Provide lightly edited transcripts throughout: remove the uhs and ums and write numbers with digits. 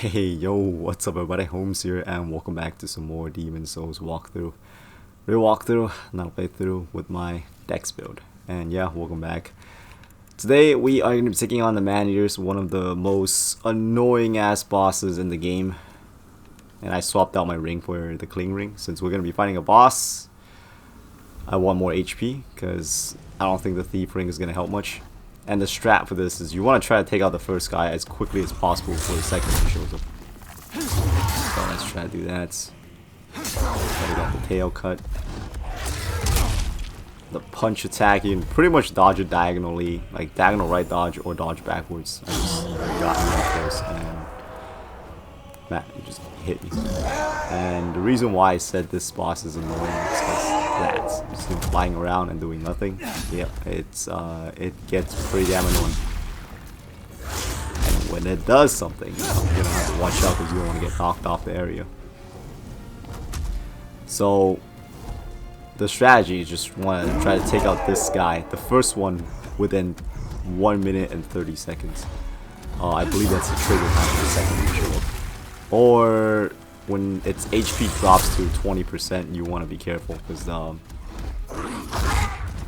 Hey yo, what's up everybody, Holmes here and welcome back to some more Demon Souls walkthrough. Walkthrough, not a playthrough, with my Dex Build. And yeah, welcome back. Today we are going to be taking on the Maneaters, one of the most annoying ass bosses in the game. And I swapped out my ring for the cling ring since we're going to be fighting a boss. I want more HP because I don't think the thief ring is going to help much. And the strat for this is you want to try to take out the first guy as quickly as possible before the second one shows up. So let's try to do that. We got the tail cut. The punch attack, you can pretty much dodge it diagonally, like diagonal right dodge or dodge backwards. I just got me up close and man, it just hit me. And the reason why I said this boss is annoying is because that just him flying around and doing nothing. Yeah, it gets pretty damn annoying. And when it does something, you're gonna have to watch out because you don't want to get knocked off the area. So the strategy is just want to try to take out this guy, the first one, within 1 minute and 30 seconds. I believe that's the trigger time for the second one to show up. Or when its HP drops to 20%, you want to be careful because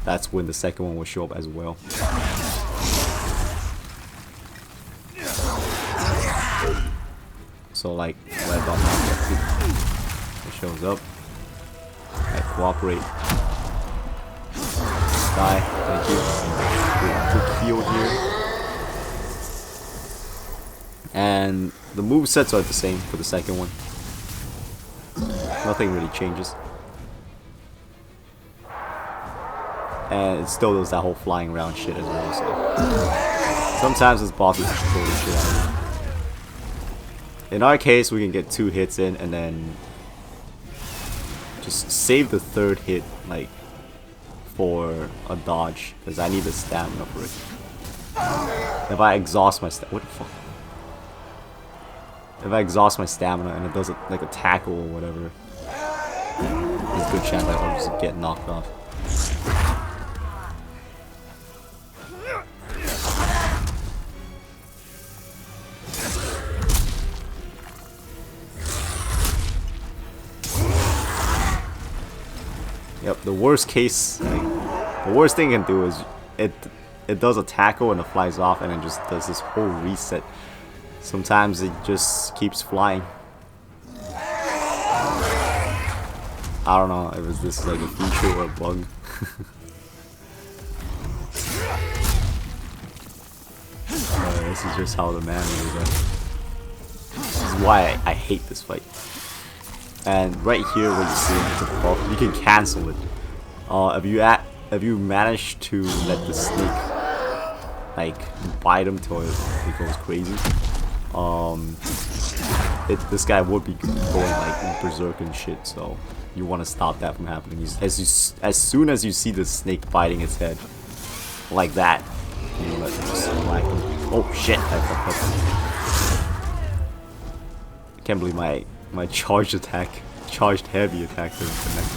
that's when the second one will show up as well. So like right on that, it shows up. Alright, cooperate. Die. Thank you. Quick heal here. And the movesets are the same for the second one. Nothing really changes. And it still does that whole flying around shit as well, so sometimes this boss is just totally shit out of it. In our case, we can get 2 hits in and then just save the third hit, like, for a dodge, because I need the stamina for it. If I exhaust my what the fuck? If I exhaust my stamina and it does it like a tackle or whatever, there's a good chance I'll just get knocked off. Yep, the worst case, like, the worst thing it can do is it does a tackle and it flies off and it just does this whole reset. Sometimes it just keeps flying. I don't know if this is like a feature or a bug. This is just how the Maneaters are. This is why I hate this fight. And right here where you see it's a buff, you can cancel it. If you manage to let the snake like bite him till it goes crazy, this guy would be going like berserk and shit. So you want to stop that from happening. As soon as you see the snake biting its head like that, you let it just whack him. Oh shit! I fucked up. I can't believe my charged heavy attack didn't connect.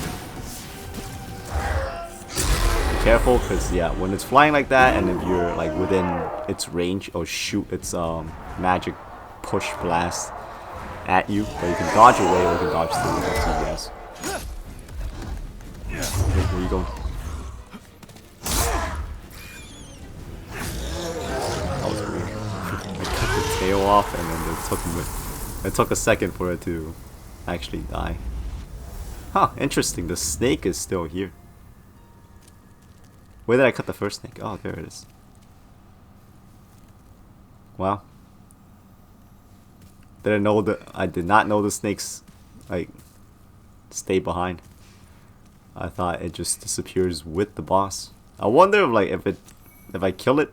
Be careful, because yeah, when it's flying like that, and if you're like within its range, or shoot its magic push blast at you, but you can dodge away or you can dodge through with TBS. Where you going? That was weird. I cut the tail off, and then it took a second for it to actually die. Huh, interesting. The snake is still here. Where did I cut the first snake? Oh, there it is. Wow. I did not know the snakes like stay behind. I thought it just disappears with the boss. I wonder if like if I kill it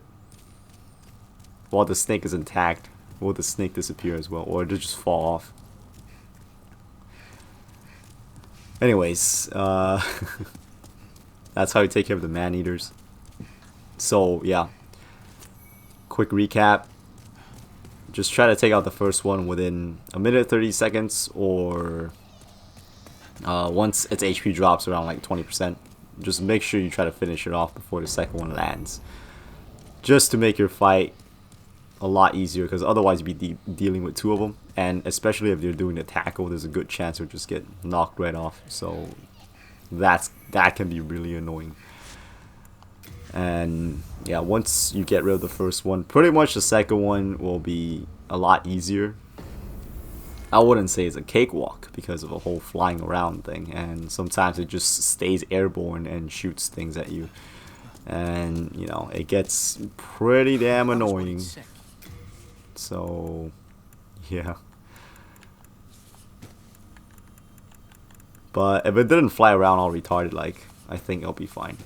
while the snake is intact, will the snake disappear as well, or does it just fall off? Anyways, that's how you take care of the Maneaters. So yeah, quick recap. Just try to take out the first one within 1 minute 30 seconds, or once its HP drops around like 20%. Just make sure you try to finish it off before the second one lands, just to make your fight a lot easier, because otherwise you'd be dealing with two of them, and especially if you're doing the tackle, there's a good chance you'll just get knocked right off. So that can be really annoying. And yeah, once you get rid of the first one, pretty much the second one will be a lot easier. I wouldn't say it's a cakewalk because of the whole flying around thing, and sometimes it just stays airborne and shoots things at you, and you know, it gets pretty damn annoying. So yeah, but if it didn't fly around all retarded, like, I think it'll be fine.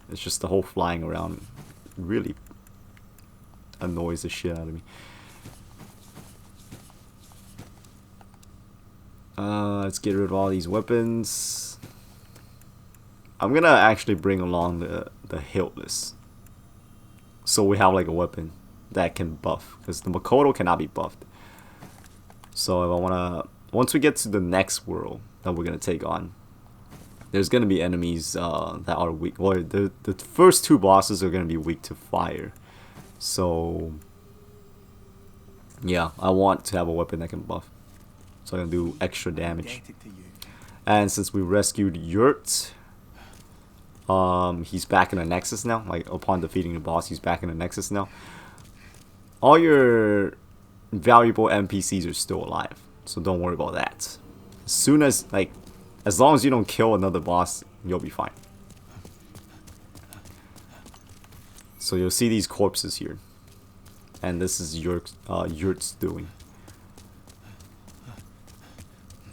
It's just the whole flying around really annoys the shit out of me. Let's get rid of all these weapons. I'm gonna actually bring along the hiltless, so we have like a weapon that can buff, because the Makoto cannot be buffed. So if I wanna, once we get to the next world that we're gonna take on, there's gonna be enemies that are weak. Well, the first two bosses are gonna be weak to fire. So yeah, I want to have a weapon that can buff, so I can do extra damage. And since we rescued Yurt, he's back in the Nexus now. Like, upon defeating the boss, he's back in the Nexus now. All your valuable NPCs are still alive, so don't worry about that. As soon as, like, as long as you don't kill another boss, you'll be fine. So you'll see these corpses here, and this is Yurt's doing.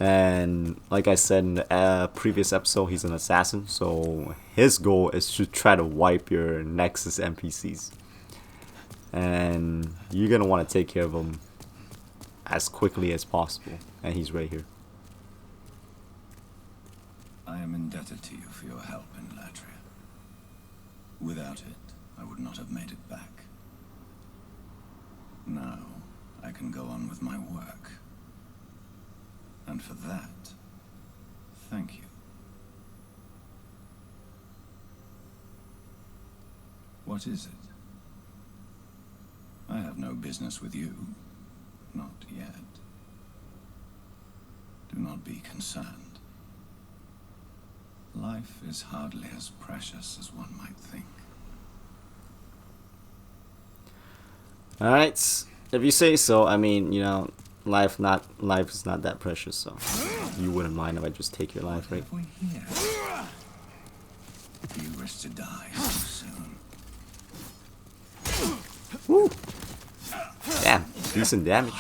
And like I said in the previous episode, he's an assassin, so his goal is to try to wipe your Nexus NPCs, and you're gonna want to take care of him as quickly as possible. And he's right here. I am indebted to you for your help in Latria. Without it, I would not have made it back. Now, I can go on with my work. And for that, thank you. What is it? I have no business with you. Not yet. Do not be concerned. Life is hardly as precious as one might think. Alright, if you say so. I mean, you know, life is not that precious, so you wouldn't mind if I just take your life, right? You wish to die so soon. Woo! Damn, decent damage.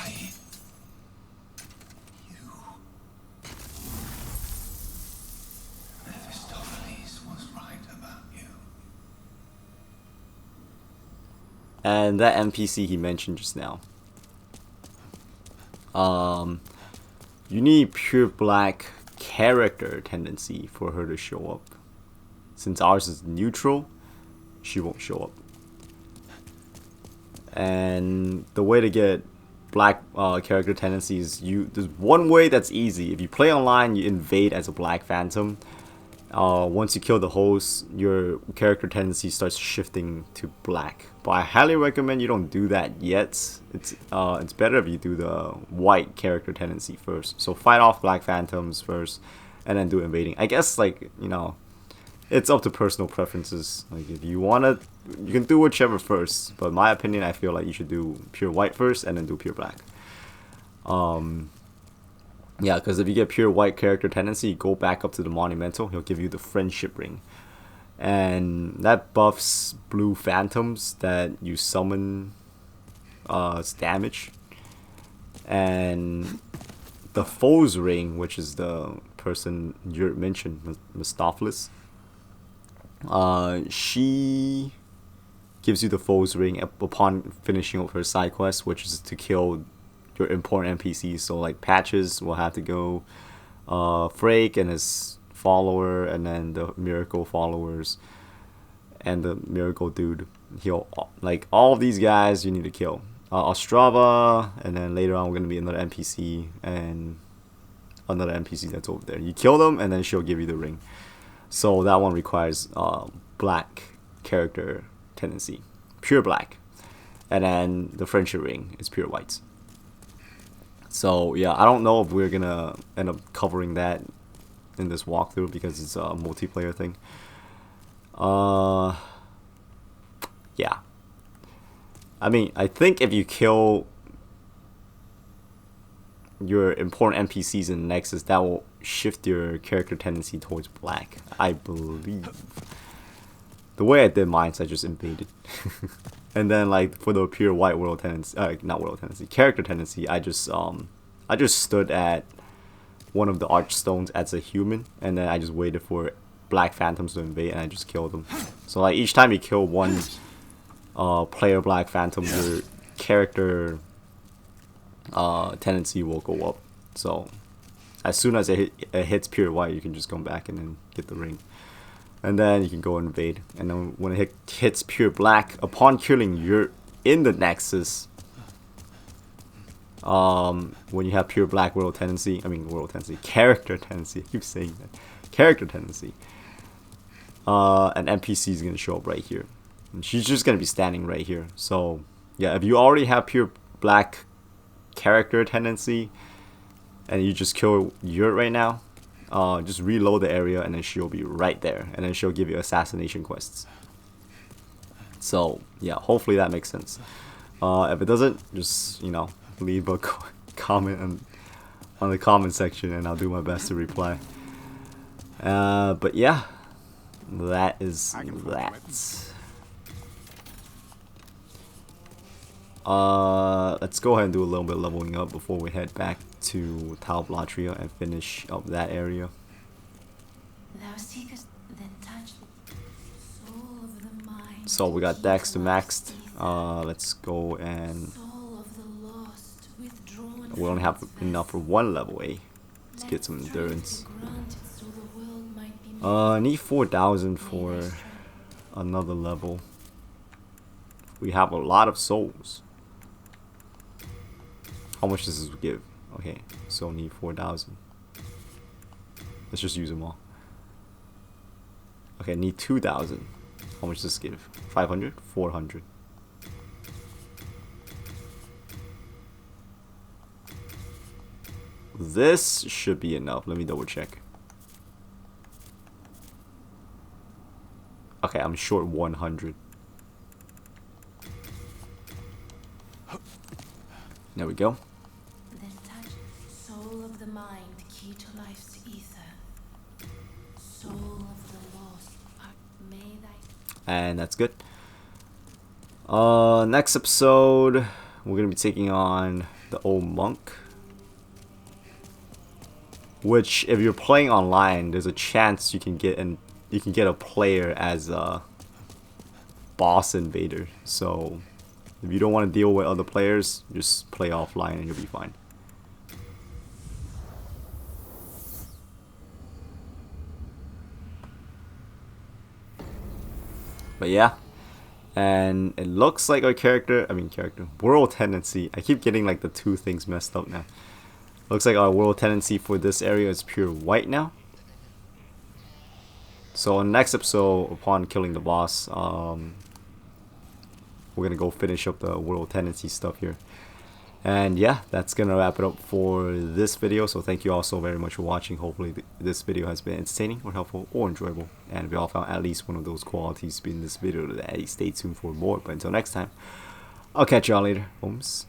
And that NPC he mentioned just now, you need pure black character tendency for her to show up. Since ours is neutral, she won't show up. And the way to get black character tendency is, there's one way that's easy. If you play online, you invade as a black phantom. Once you kill the host, your character tendency starts shifting to black. But I highly recommend you don't do that yet. It's better if you do the white character tendency first. So fight off black phantoms first, and then do invading. I guess, like, you know, it's up to personal preferences. Like, if you wanna, you can do whichever first. But in my opinion, I feel like you should do pure white first, and then do pure black. Yeah, because if you get pure white character tendency, you go back up to the monumental, he'll give you the friendship ring. And that buffs blue phantoms that you summon damage. And the foe's ring, which is the person you mentioned, Mistopheles, she gives you the foe's ring upon finishing up her side quest, which is to kill your important NPCs. So like Patches will have to go, Frake and his follower, and then the Miracle followers, and the Miracle dude. He'll, like, all of these guys you need to kill. Ostrava, and then later on we're gonna be another NPC and another NPC that's over there. You kill them, and then she'll give you the ring. So that one requires black character tendency, pure black. and then the friendship ring is pure whites. So yeah, I don't know if we're gonna end up covering that in this walkthrough because it's a multiplayer thing. Yeah. I mean, I think if you kill your important NPCs in Nexus, that will shift your character tendency towards black, I believe. The way I did mine, I just invaded. And then like for the pure white world tendency, not world tendency, character tendency, I just stood at one of the archstones as a human, and then I just waited for black phantoms to invade, and I just killed them. So like each time you kill one player black phantom, your character tendency will go up. So as soon as it hits pure white, you can just come back and then get the ring, and then you can go invade. And then when it hits pure black, upon killing, you're in the Nexus. When you have pure black character tendency, I keep saying that, character tendency, an NPC is gonna show up right here, and she's just gonna be standing right here. So yeah, if you already have pure black character tendency and you just kill Yurt right now, just reload the area, and then she'll be right there, and then she'll give you assassination quests. So yeah, hopefully that makes sense. If it doesn't, just, you know, leave a comment on the comment section, and I'll do my best to reply. But yeah, that is that. Let's go ahead and do a little bit of leveling up before we head back to Latria and finish up that area. So we got Dex to maxed. Let's go, and we only have enough for one level A. Let's get some endurance. Need 4,000 for another level. We have a lot of souls. How much does this give? Okay, so need 4,000. Let's just use them all. Okay, need 2,000. How much does this give? 500? 400. This should be enough. Let me double check. Okay, I'm short 100. There we go. Then touch soul of the mind, key to life's ether. Soul of the lost, may thy... And that's good. Next episode, we're gonna be taking on the old monk. Which, if you're playing online, there's a chance you can get a player as a boss invader. So if you don't want to deal with other players, just play offline and you'll be fine. But yeah, and it looks like our world tendency. I keep getting like the two things messed up now. Looks like our world tendency for this area is pure white now. So in the next episode, upon killing the boss, we're gonna go finish up the world tendency stuff here. And yeah, that's gonna wrap it up for this video. So thank you all so very much for watching. Hopefully this video has been entertaining or helpful or enjoyable, and if you all found at least one of those qualities in this video, today, stay tuned for more. But until next time, I'll catch y'all later. Oops.